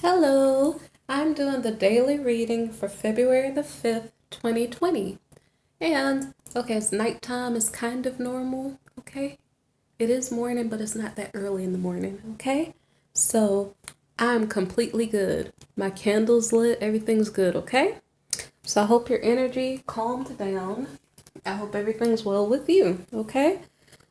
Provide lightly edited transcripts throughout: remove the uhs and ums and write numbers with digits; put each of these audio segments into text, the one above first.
Hello, I'm doing the daily reading for February the 5th, 2020. And, okay, it's nighttime, it's kind of normal, okay? It is morning, but it's not that early in the morning, okay? So, I'm completely good. My candle's lit, everything's good, okay? So, I hope your energy calmed down. I hope everything's well with you, okay?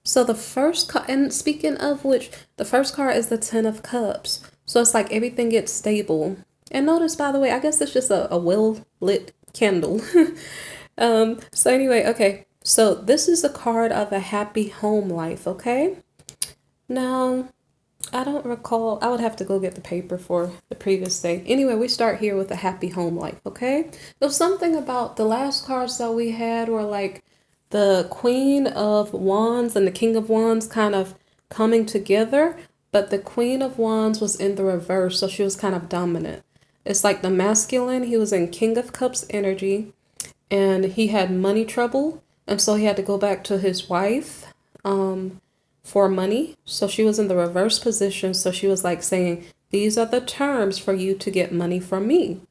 So the first card, and speaking of which, the first card is the Ten of Cups. So it's like everything gets stable. And notice, by the way, I guess it's just a well lit candle. So anyway, okay. So this is a card of a happy home life, okay? Now, I don't recall, I would have to go get the paper for the previous day. Anyway, we start here with a happy home life, okay? There's something about the last cards that we had were like the Queen of Wands and the King of Wands kind of coming together, but the Queen of Wands was in the reverse, so she was kind of dominant. It's like the masculine, he was in King of Cups energy, and he had money trouble, and so he had to go back to his wife for money. So she was in the reverse position, so she was like saying, these are the terms for you to get money from me.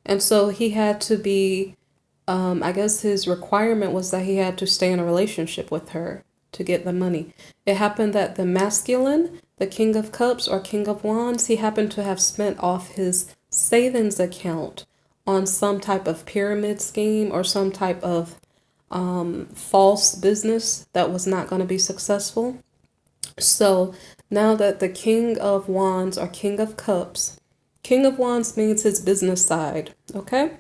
And so he had to be I guess his requirement was that he had to stay in a relationship with her to get the money. It happened that the masculine, the King of Cups or King of Wands, he happened to have spent off his savings account on some type of pyramid scheme or some type of false business that was not going to be successful. So now that the King of Wands or King of Cups, King of Wands means his business side, okay?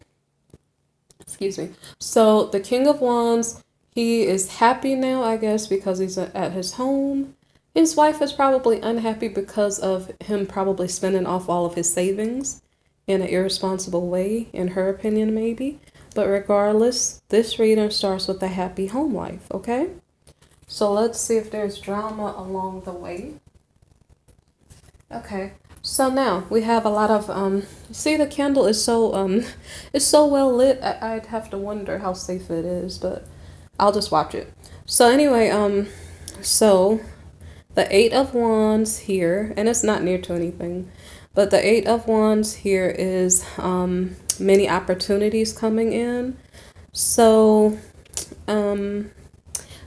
Excuse me. So the King of Wands, he is happy now, I guess, because he's at his home. His wife is probably unhappy because of him probably spending off all of his savings in an irresponsible way, in her opinion, maybe. But regardless, this reading starts with a happy home life, okay? So let's see if there's drama along the way. Okay. So now we have a lot of see, the candle is so it's so well lit. I'd have to wonder how safe it is, but I'll just watch it. So anyway, so the Eight of Wands here, and it's not near to anything, but the Eight of Wands here is many opportunities coming in. So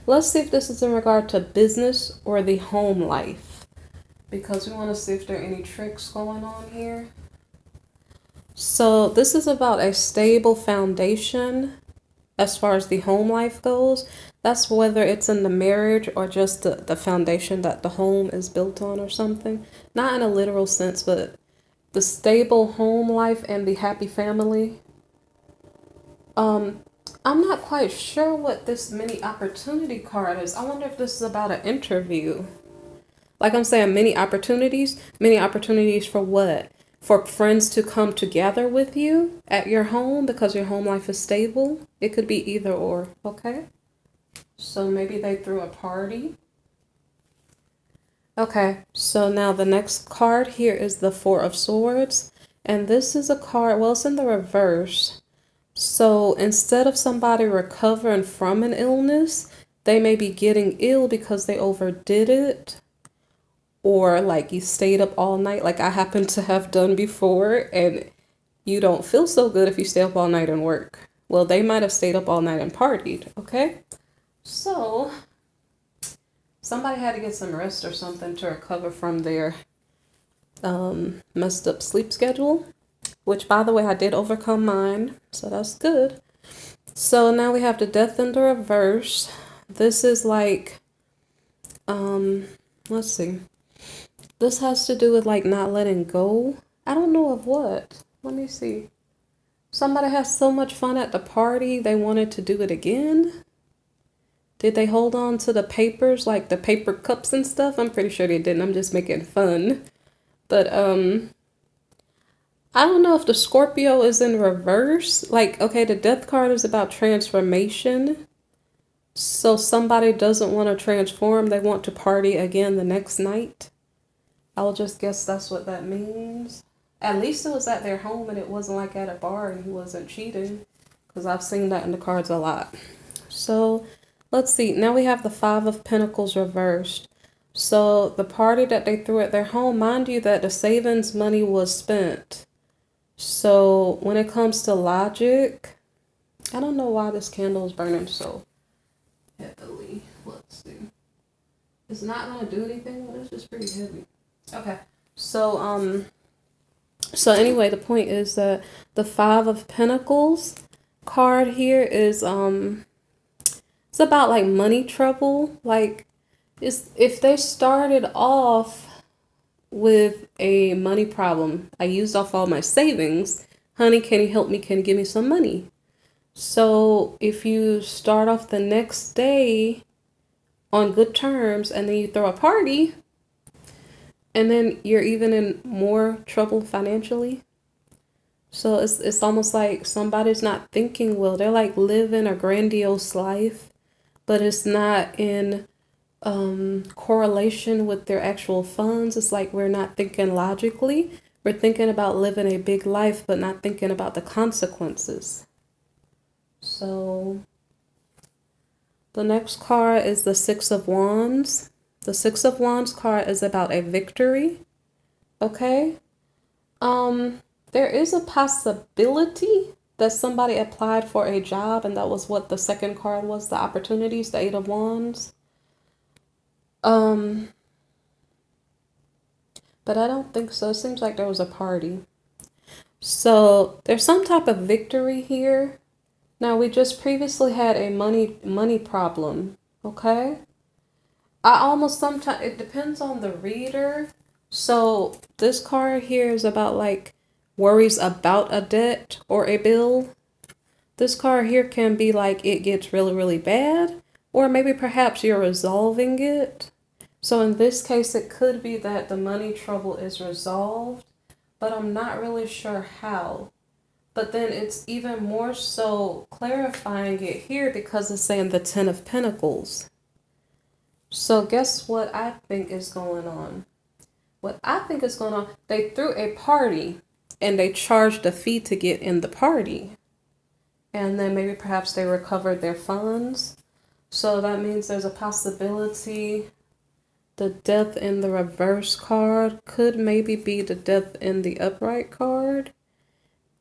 let's see if this is in regard to business or the home life, because we want to see if there are any tricks going on here. So this is about a stable foundation as far as the home life goes. That's whether it's in the marriage or just the foundation that the home is built on or something. Not in a literal sense, but the stable home life and the happy family. I'm not quite sure what this mini opportunity card is. I wonder if this is about an interview. Like I'm saying, many opportunities. Many opportunities for what? For friends to come together with you at your home because your home life is stable. It could be either or, okay? So maybe they threw a party. Okay, so now the next card here is the Four of Swords. And this is a card, well, it's in the reverse. So instead of somebody recovering from an illness, they may be getting ill because they overdid it, or like you stayed up all night, like I happen to have done before, and you don't feel so good if you stay up all night and work. Well, they might have stayed up all night and partied, okay? So somebody had to get some rest or something to recover from their messed up sleep schedule, which, by the way, I did overcome mine, so that's good. So now we have the Death in the reverse. This is like, let's see. This has to do with like not letting go. I don't know of what. Let me see. Somebody has so much fun at the party, they wanted to do it again. Did they hold on to the papers, like the paper cups and stuff? I'm pretty sure they didn't. I'm just making fun. But I don't know if the Scorpio is in reverse. Like, okay, the Death card is about transformation. So somebody doesn't want to transform. They want to party again the next night. I'll just guess that's what that means. At least it was at their home and it wasn't like at a bar and he wasn't cheating, because I've seen that in the cards a lot. So let's see. Now we have the Five of Pentacles reversed. So the party that they threw at their home, mind you that the savings money was spent. So when it comes to logic, I don't know why this candle is burning so heavily. Let's see. It's not gonna do anything, but it's just pretty heavy. Okay. So anyway, the point is that the Five of Pentacles card here is it's about like money trouble. Like if they started off with a money problem, I used off all my savings. Honey, can you help me? Can you give me some money? So if you start off the next day on good terms and then you throw a party and then you're even in more trouble financially. So it's almost like somebody's not thinking well. They're like living a grandiose life, but it's not in correlation with their actual funds. It's like we're not thinking logically. We're thinking about living a big life, but not thinking about the consequences. So the next card is the Six of Wands. The Six of Wands card is about a victory. Okay. There is a possibility that somebody applied for a job, and that was what the second card was, the opportunities, the Eight of Wands. But I don't think so. It seems like there was a party. So there's some type of victory here. Now we just previously had a money problem. Okay. I almost sometimes, it depends on the reader. So this card here is about like worries about a debt or a bill. This card here can be like it gets really, really bad, or maybe perhaps you're resolving it. So in this case, it could be that the money trouble is resolved, but I'm not really sure how. But then it's even more so clarifying it here because it's saying the Ten of Pentacles. So guess what I think is going on? What I think is going on, they threw a party and they charged a fee to get in the party. And then maybe perhaps they recovered their funds. So that means there's a possibility the Death in the reverse card could maybe be the Death in the upright card.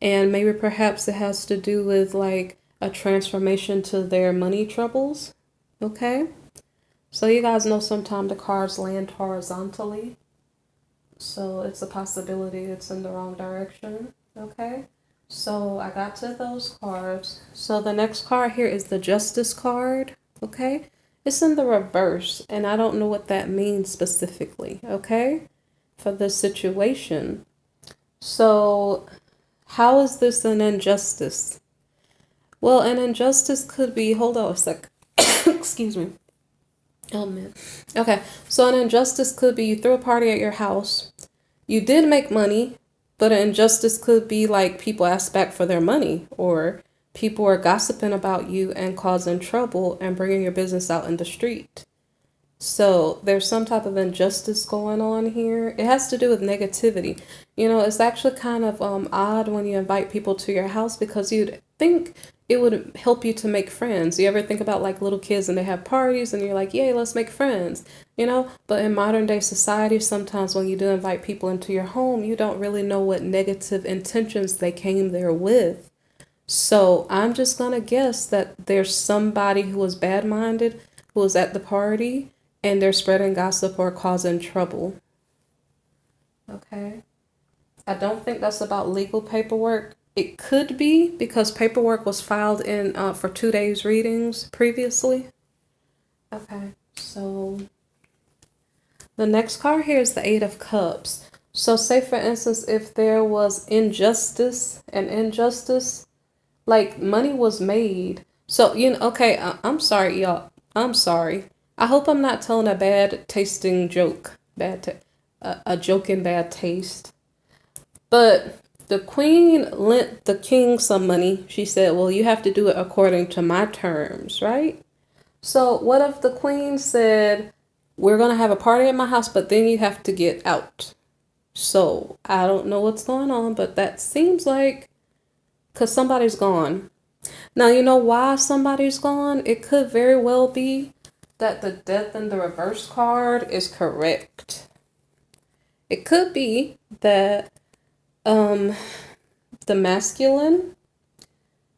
And maybe perhaps it has to do with like a transformation to their money troubles. Okay. So you guys know sometimes the cards land horizontally. So it's a possibility it's in the wrong direction. Okay. So I got to those cards. So the next card here is the Justice card. Okay. It's in the reverse, and I don't know what that means specifically. Okay. For this situation. So how is this an injustice? Well, an injustice could be, hold on a sec. Excuse me. Oh man. Okay. So an injustice could be you threw a party at your house. You did make money, but an injustice could be like people ask back for their money, or people are gossiping about you and causing trouble and bringing your business out in the street. So there's some type of injustice going on here. It has to do with negativity. You know, it's actually kind of odd when you invite people to your house because you'd think it would help you to make friends. You ever think about like little kids and they have parties and you're like, yay, let's make friends, you know? But in modern day society, sometimes when you do invite people into your home, you don't really know what negative intentions they came there with. So I'm just going to guess that there's somebody who was bad-minded who was at the party and they're spreading gossip or causing trouble. Okay. I don't think that's about legal paperwork. It could be because paperwork was filed in for 2 days readings previously. Okay. So the next card here is the Eight of Cups. So say for instance, if there was injustice and injustice, like money was made. So, you know, okay, I'm sorry, y'all. I'm sorry. I hope I'm not telling a bad tasting joke. A joke in bad taste. But the queen lent the king some money. She said, well, you have to do it according to my terms, right? So what if the queen said, we're going to have a party at my house, but then you have to get out? So I don't know what's going on, but that seems like because somebody's gone. Now, you know why somebody's gone? It could very well be that the death in the reverse card is correct. It could be that the masculine,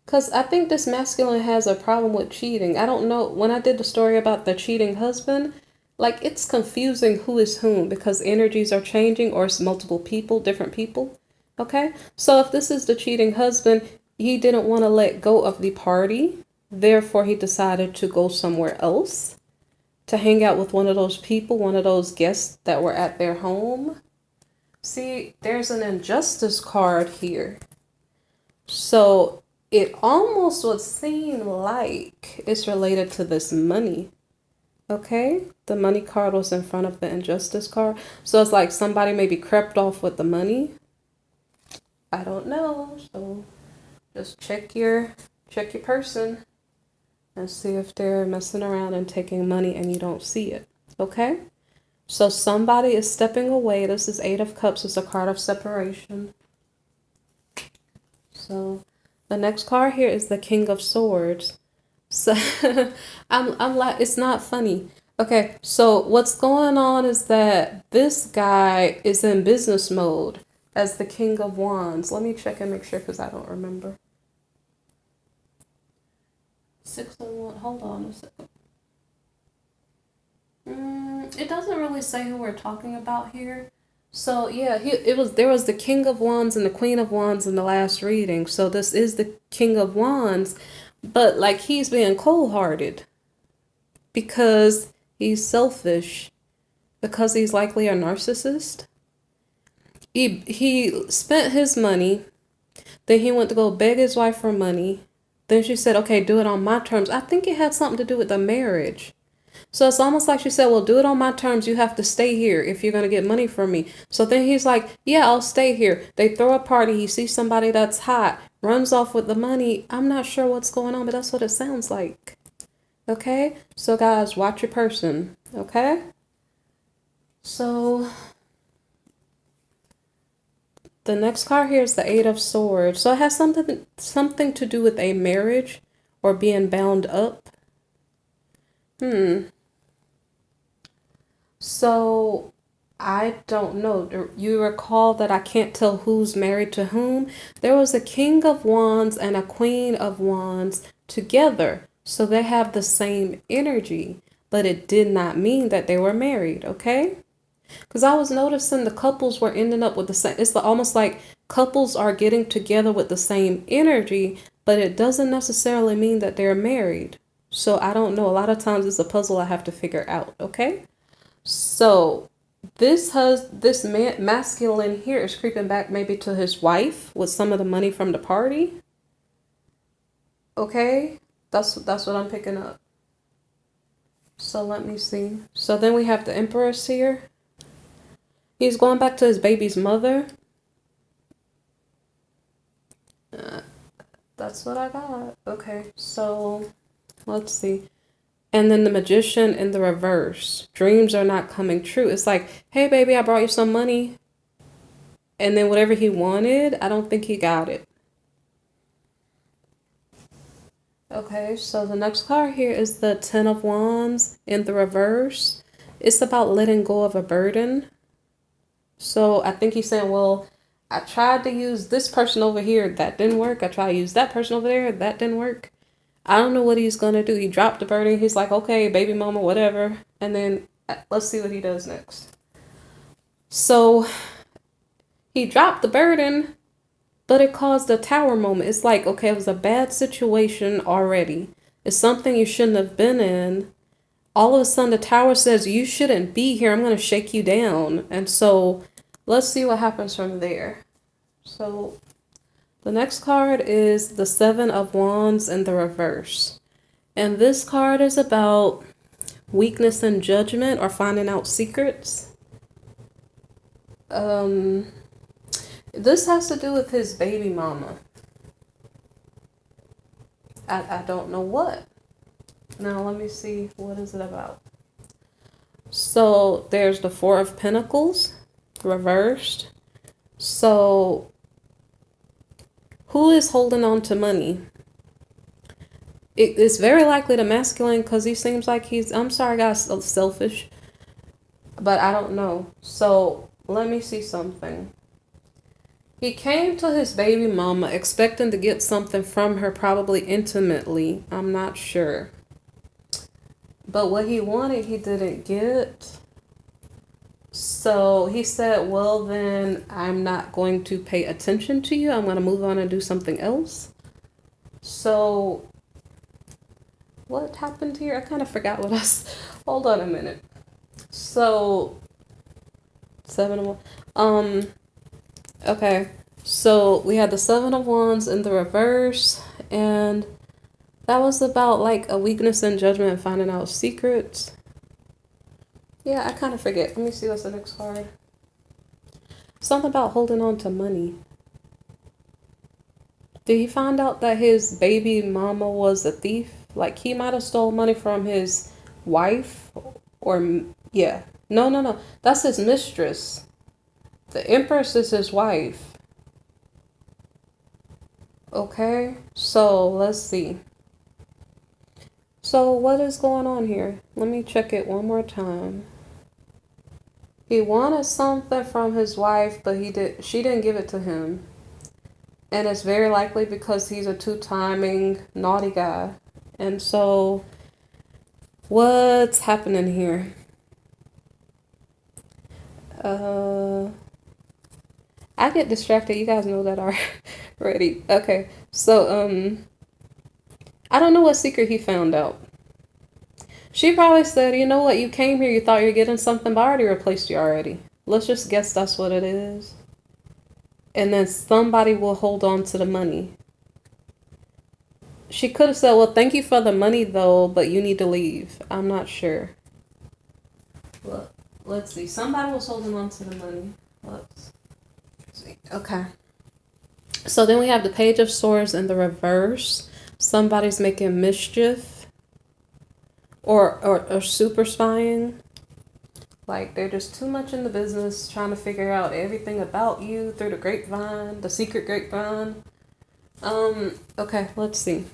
because I think this masculine has a problem with cheating. I don't know. When I did the story about the cheating husband, like it's confusing who is whom because energies are changing or it's multiple people, different people. Okay? So if this is the cheating husband, he didn't want to let go of the party. Therefore, he decided to go somewhere else to hang out with one of those people, one of those guests that were at their home. See, there's an injustice card here. So it almost would seem like it's related to this money. Okay? The money card was in front of the injustice card. So it's like somebody maybe crept off with the money. I don't know. So just check your person and see if they're messing around and taking money and you don't see it. Okay? So somebody is stepping away. This is Eight of Cups. It's a card of separation. So the next card here is the King of Swords. So I'm like, it's not funny. Okay, so what's going on is that this guy is in business mode as the King of Wands. Let me check and make sure because I don't remember. 6 of Wands. Hold on a second. It doesn't really say who we're talking about here. So yeah, there was the King of Wands and the Queen of Wands in the last reading. So this is the King of Wands, but like he's being cold-hearted because he's selfish, because he's likely a narcissist. He spent his money, then he went to go beg his wife for money. Then she said, "Okay, do it on my terms." I think it had something to do with the marriage. So it's almost like she said, well, do it on my terms. You have to stay here if you're going to get money from me. So then he's like, yeah, I'll stay here. They throw a party. He sees somebody that's hot, runs off with the money. I'm not sure what's going on, but that's what it sounds like. Okay? So guys, watch your person. Okay? So the next card here is the Eight of Swords. So it has something to do with a marriage or being bound up. So I don't know. You recall that I can't tell who's married to whom. There was a King of Wands and a Queen of Wands together. So they have the same energy, but it did not mean that they were married, okay? Because I was noticing the couples were ending up with the same. It's almost like couples are getting together with the same energy, but it doesn't necessarily mean that they're married. So I don't know. A lot of times it's a puzzle I have to figure out, okay? So this masculine here is creeping back maybe to his wife with some of the money from the party. Okay? That's what I'm picking up. So let me see. So then we have the Empress here. He's going back to his baby's mother. That's what I got. Okay, so let's see. And then the Magician in the reverse. Dreams are not coming true. It's like, hey, baby, I brought you some money. And then whatever he wanted, I don't think he got it. Okay, so the next card here is the Ten of Wands in the reverse. It's about letting go of a burden. So I think he's saying, well, I tried to use this person over here. That didn't work. I tried to use that person over there. That didn't work. I don't know what he's going to do. He dropped the burden. He's like, okay, baby mama, whatever. And then let's see what he does next. So he dropped the burden, but it caused a tower moment. It's like, okay, it was a bad situation already. It's something you shouldn't have been in. All of a sudden, the tower says, you shouldn't be here. I'm going to shake you down. And so let's see what happens from there. So the next card is the Seven of Wands in the reverse. And this card is about weakness and judgment or finding out secrets. This has to do with his baby mama. I don't know what. Now let me see, what is it about? So there's the Four of Pentacles reversed. So who is holding on to money? it's very likely the masculine because he seems like I'm sorry, guys, selfish, but I don't know. So let me see something. He came to his baby mama expecting to get something from her, probably intimately. I'm not sure. But what he wanted, he didn't get. So he said, well, then I'm not going to pay attention to you. I'm going to move on and do something else. So what happened here? I kind of forgot what hold on a minute. So 7 of Wands. Okay. So we had the 7 of Wands in the reverse, and that was about like a weakness in judgment and finding out secrets. Yeah, I kind of forget. Let me see what's the next card. Something about holding on to money. Did he find out that his baby mama was a thief? Like he might have stole money from his wife or, yeah. No. That's his mistress. The Empress is his wife. Okay, so let's see. So what is going on here? Let me check it one more time. He wanted something from his wife, but she didn't give it to him. And it's very likely because he's a two-timing naughty guy. And so what's happening here? I get distracted. You guys know that already. Okay. So I don't know what secret he found out. She probably said, you know what, you came here, you thought you were getting something, but I already replaced you already. Let's just guess that's what it is. And then somebody will hold on to the money. She could have said, well, thank you for the money, though, but you need to leave. I'm not sure. Well, let's see. Somebody was holding on to the money. Let's see. Okay. So then we have the Page of Swords in the reverse. Somebody's making mischief. Or super spying. Like they're just too much in the business trying to figure out everything about you through the grapevine, the secret grapevine. Okay, let's see.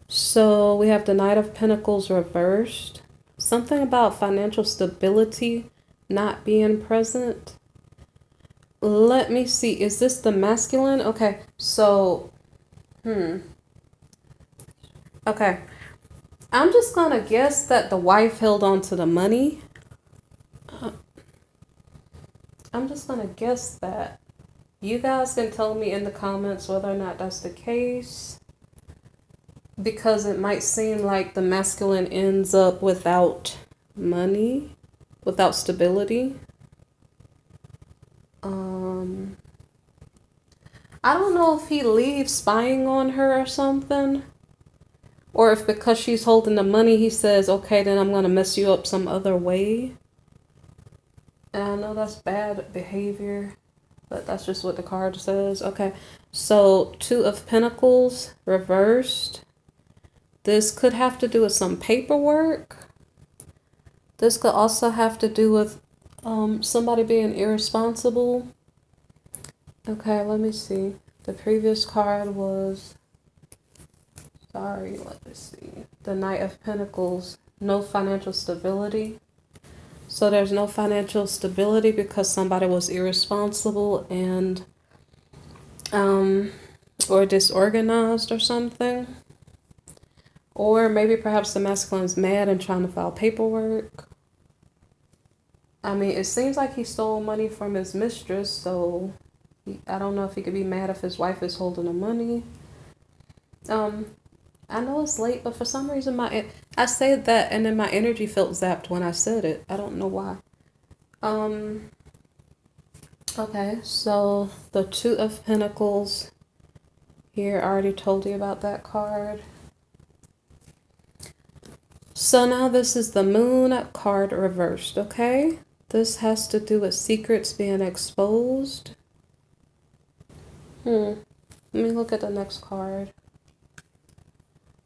So we have the Knight of Pentacles reversed. Something about financial stability not being present. Let me see. Is this the masculine? Okay, so okay. I'm just gonna guess that the wife held on to the money. I'm just gonna guess that. You guys can tell me in the comments whether or not that's the case. Because it might seem like the masculine ends up without money, without stability. I don't know if he leaves spying on her or something. Or if because she's holding the money, he says, okay, then I'm going to mess you up some other way. And I know that's bad behavior, but that's just what the card says. Okay, so 2 of Pentacles reversed. This could have to do with some paperwork. This could also have to do with somebody being irresponsible. Okay, let me see. The previous card was... Sorry, let me see. The Knight of Pentacles, no financial stability. So there's no financial stability because somebody was irresponsible and or disorganized or something. Or maybe perhaps the masculine's mad and trying to file paperwork. I mean, it seems like he stole money from his mistress, so I don't know if he could be mad if his wife is holding the money. I know it's late, but for some reason I said that and then my energy felt zapped when I said it. I don't know why. Okay, so the 2 of Pentacles here, I already told you about that card. So now this is the Moon card reversed, okay? This has to do with secrets being exposed. Let me look at the next card.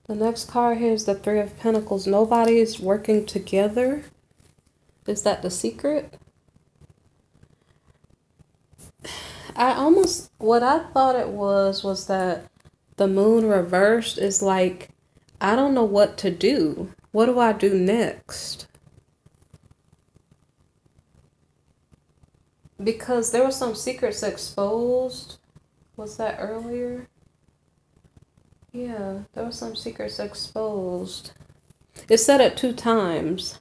The next card here is the 3 of Pentacles. Nobody's working together. Is that the secret? What I thought it was that the Moon reversed is like I don't know what to do. What do I do next? Because there were some secrets exposed. Was that earlier? Yeah, there were some secrets exposed. It said it 2 times.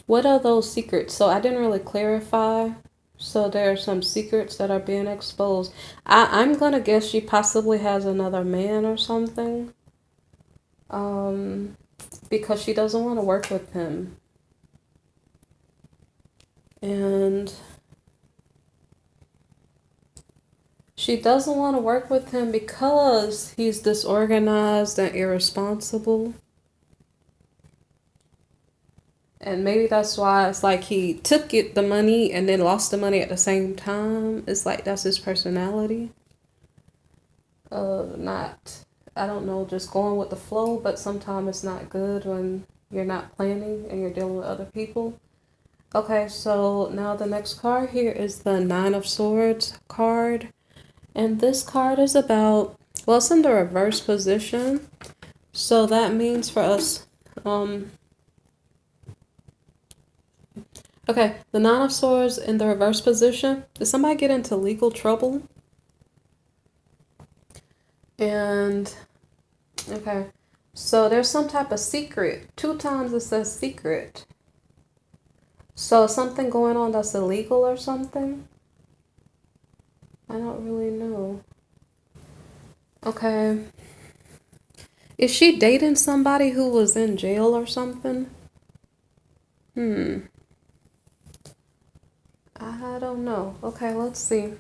What are those secrets? So I didn't really clarify. So there are some secrets that are being exposed. I'm gonna guess she possibly has another man or something. Because she doesn't want to work with him. And she doesn't want to work with him because he's disorganized and irresponsible. And maybe that's why it's like he took the money and then lost the money at the same time. It's like that's his personality. Not, I don't know, just going with the flow, but sometimes it's not good when you're not planning and you're dealing with other people. Okay, so now the next card here is the Nine of Swords card. And this card is about, well, it's in the reverse position. So that means for us, okay, the Nine of Swords in the reverse position. Did somebody get into legal trouble? And, okay, so there's some type of secret. 2 times it says secret. So something going on that's illegal or something? I don't really know. Okay. Is she dating somebody who was in jail or something? I don't know. Okay, let's see.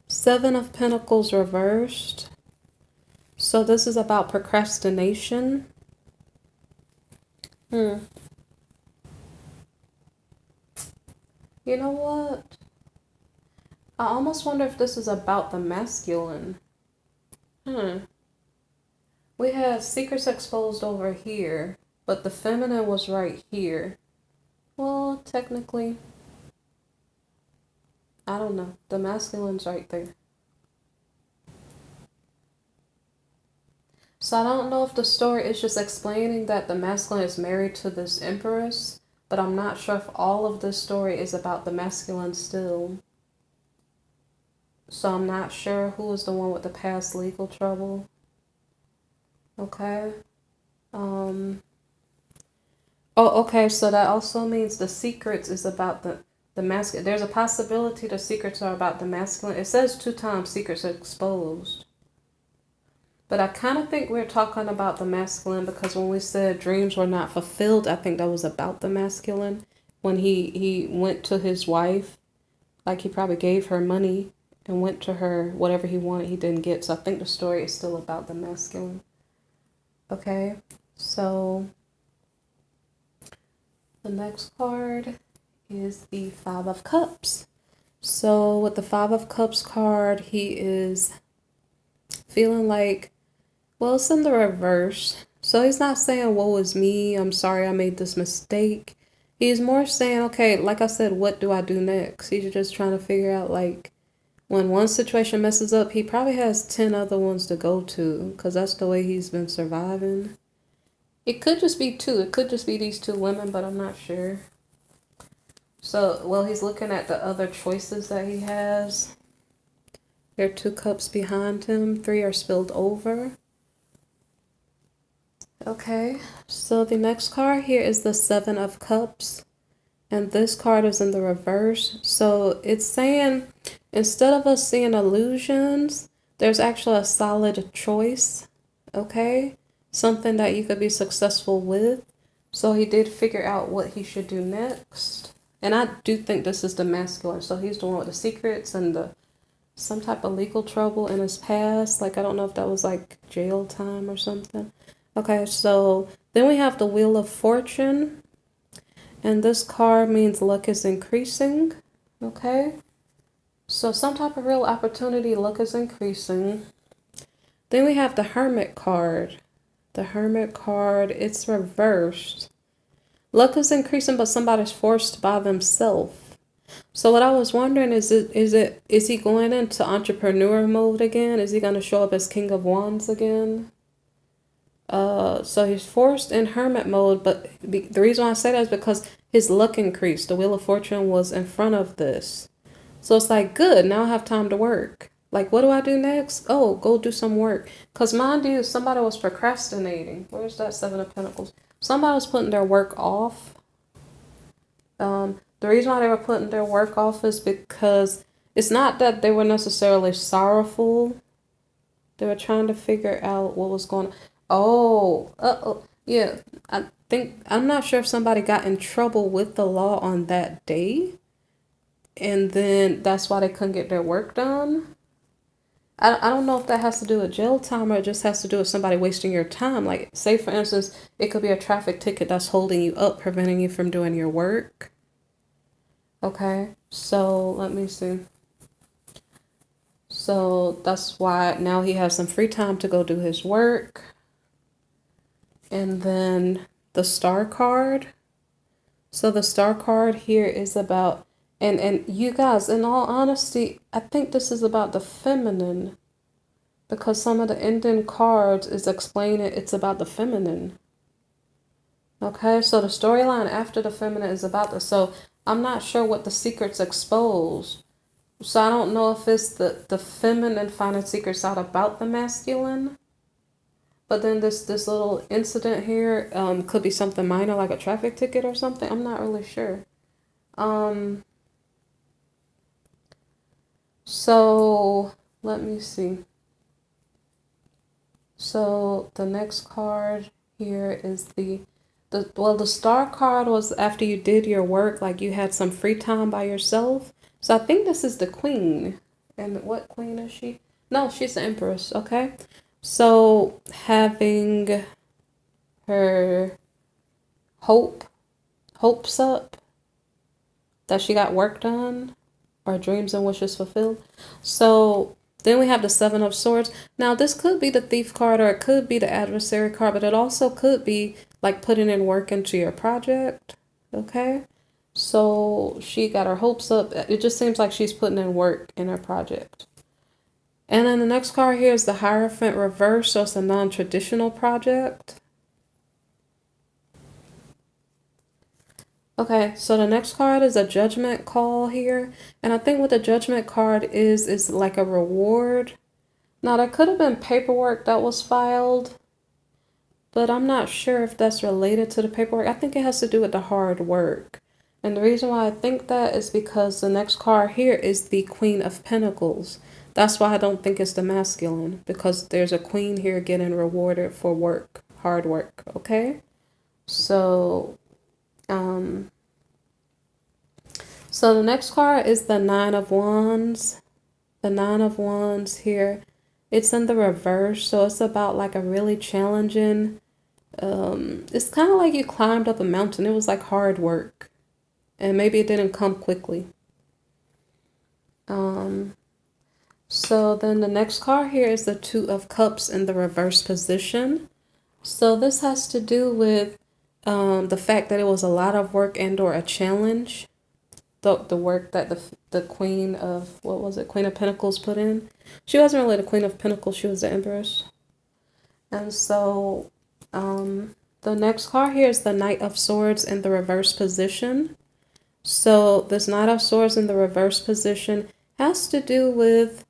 7 of Pentacles reversed. So this is about procrastination. You know what? I almost wonder if this is about the masculine. We have secrets exposed over here, but the feminine was right here. Well, technically, I don't know. The masculine's right there. So I don't know if the story is just explaining that the masculine is married to this empress, but I'm not sure if all of this story is about the masculine still. So I'm not sure who is the one with the past legal trouble. Okay. Oh, okay, so that also means the secrets is about the masculine. There's a possibility the secrets are about the masculine. It says 2 times secrets are exposed. But I kind of think we're talking about the masculine because when we said dreams were not fulfilled, I think that was about the masculine. When he went to his wife, like he probably gave her money and went to her, whatever he wanted, he didn't get. So I think the story is still about the masculine. Okay, so the next card is the Five of Cups. So with the Five of Cups card, he is feeling like, well, it's in the reverse. So he's not saying, woe is me, I'm sorry I made this mistake. He's more saying, okay, like I said, what do I do next? He's just trying to figure out, like, when one situation messes up, he probably has 10 other ones to go to because that's the way he's been surviving. It could just be 2. It could just be these 2 women, but I'm not sure. So, well, he's looking at the other choices that he has. There are 2 cups behind him. 3 are spilled over. Okay, so the next card here is the Seven of Cups. And this card is in the reverse. So it's saying, instead of us seeing illusions, there's actually a solid choice. Okay? Something that you could be successful with. So he did figure out what he should do next. And I do think this is the masculine. So he's the one with the secrets and some type of legal trouble in his past. Like, I don't know if that was like jail time or something. Okay, so then we have the Wheel of Fortune. And this card means luck is increasing. Okay, so some type of real opportunity, luck is increasing. Then we have the Hermit card. The Hermit card, it's reversed. Luck is increasing, but somebody's forced by themselves. So what I was wondering is he going into entrepreneur mode again? Is he going to show up as King of Wands again? So he's forced in hermit mode, but the reason why I say that is because his luck increased. The Wheel of Fortune was in front of this. So it's like, good, now I have time to work. Like, what do I do next? Oh, go do some work. Because mind you, somebody was procrastinating. Where's that Seven of Pentacles? Somebody was putting their work off. The reason why they were putting their work off is because it's not that they were necessarily sorrowful. They were trying to figure out what was going on. Oh, yeah. I'm not sure if somebody got in trouble with the law on that day. And then that's why they couldn't get their work done. I don't know if that has to do with jail time or it just has to do with somebody wasting your time. Like, say, for instance, it could be a traffic ticket that's holding you up, preventing you from doing your work. Okay, so let me see. So that's why now he has some free time to go do his work. And then the Star card. So the Star card here is about, and you guys, in all honesty, I think this is about the feminine. Because some of the ending cards is explaining it's about the feminine. Okay, so the storyline after the feminine is about this. So I'm not sure what the secrets expose. So I don't know if it's the feminine finding secrets out about the masculine. But then this little incident here could be something minor like a traffic ticket or something. I'm not really sure. So let me see. So the next card here is the Star card was after you did your work, like you had some free time by yourself. So I think this is the Queen. And what queen is she? No, she's the Empress, okay? So having her hopes up that she got work done or dreams and wishes fulfilled. So then we have the Seven of Swords. Now, this could be the Thief card or it could be the Adversary card, but it also could be like putting in work into your project, okay? So she got her hopes up. It just seems like she's putting in work in her project. And then the next card here is the Hierophant reverse, so it's a non-traditional project. Okay, so the next card is a judgment call here. And I think what the judgment card is like a reward. Now, there could have been paperwork that was filed, but I'm not sure if that's related to the paperwork. I think it has to do with the hard work. And the reason why I think that is because the next card here is the Queen of Pentacles. That's why I don't think it's the masculine, because there's a queen here getting rewarded for work, hard work, okay? So the next card is the Nine of Wands. The Nine of Wands here, it's in the reverse, so it's about like a really challenging, it's kind of like you climbed up a mountain. It was like hard work, and maybe it didn't come quickly. So then the next card here is the Two of Cups in the reverse position. So this has to do with the fact that it was a lot of work and or a challenge. The work that the Queen of, what was it, Queen of Pentacles put in. She wasn't really the Queen of Pentacles, she was the Empress. And so the next card here is the Knight of Swords in the reverse position. So this Knight of Swords in the reverse position has to do with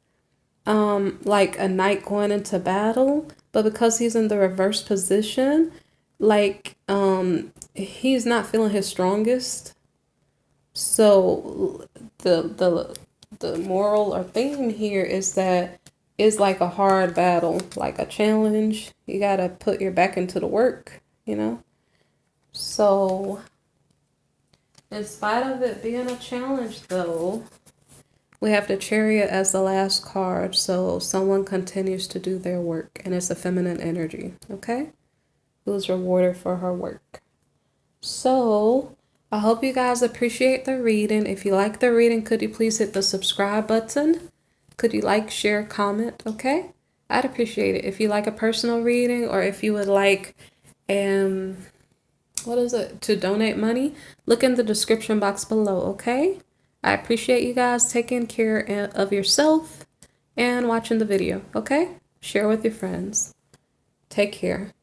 like a knight going into battle, but because he's in the reverse position, like he's not feeling his strongest. So the moral or theme here is that it's like a hard battle, like a challenge. You gotta put your back into the work, you know. So in spite of it being a challenge, though, we have the Chariot as the last card, so someone continues to do their work, and it's a feminine energy, okay? Who's rewarded for her work. So I hope you guys appreciate the reading. If you like the reading, could you please hit the subscribe button? Could you like, share, comment, okay? I'd appreciate it. If you like a personal reading, or if you would like, to donate money, look in the description box below, okay? I appreciate you guys taking care of yourself and watching the video, okay? Share with your friends. Take care.